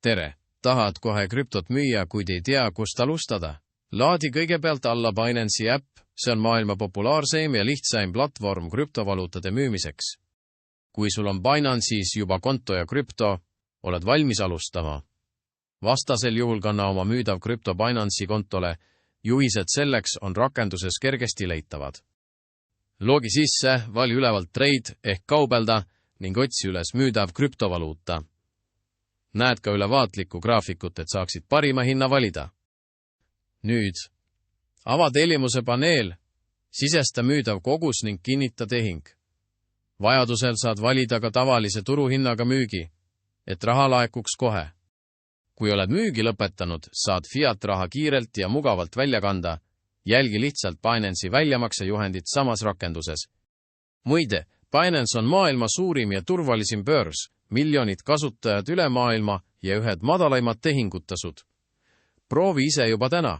Tere! Tahad kohe krüptot müüa, kuid ei tea, kust alustada? Laadi kõigepealt alla Binance'i äpp, see on maailma populaarseim ja lihtsaim platvorm krüptovaluutade müümiseks. Kui sul on Binance'is juba konto ja krüpto, oled valmis alustama. Vastasel juhul kanna oma müüdav krüpto Binance'i kontole, juhised selleks on rakenduses kergesti leitavad. Loogi sisse, vali ülevalt trade ehk kaubelda ning otsi üles müüdav krüptovaluuta. Näed ka ülevaatlikku graafikut, et saaksid parima hinna valida. Nüüd, ava tellimuse paneel, sisesta müüdav kogus ning kinnita tehing. Vajadusel saad valida ka tavalise turuhinnaga müügi, et raha laekuks kohe. Kui oled müügi lõpetanud, saad fiat raha kiirelt ja mugavalt välja kanda, jälgi lihtsalt Binance'i väljamaksejuhendit samas rakenduses. Muide, Binance on maailma suurim ja turvalisim börs, miljonid kasutajad üle maailma ja ühed madalaimad tehingutasud. Proovi ise juba täna.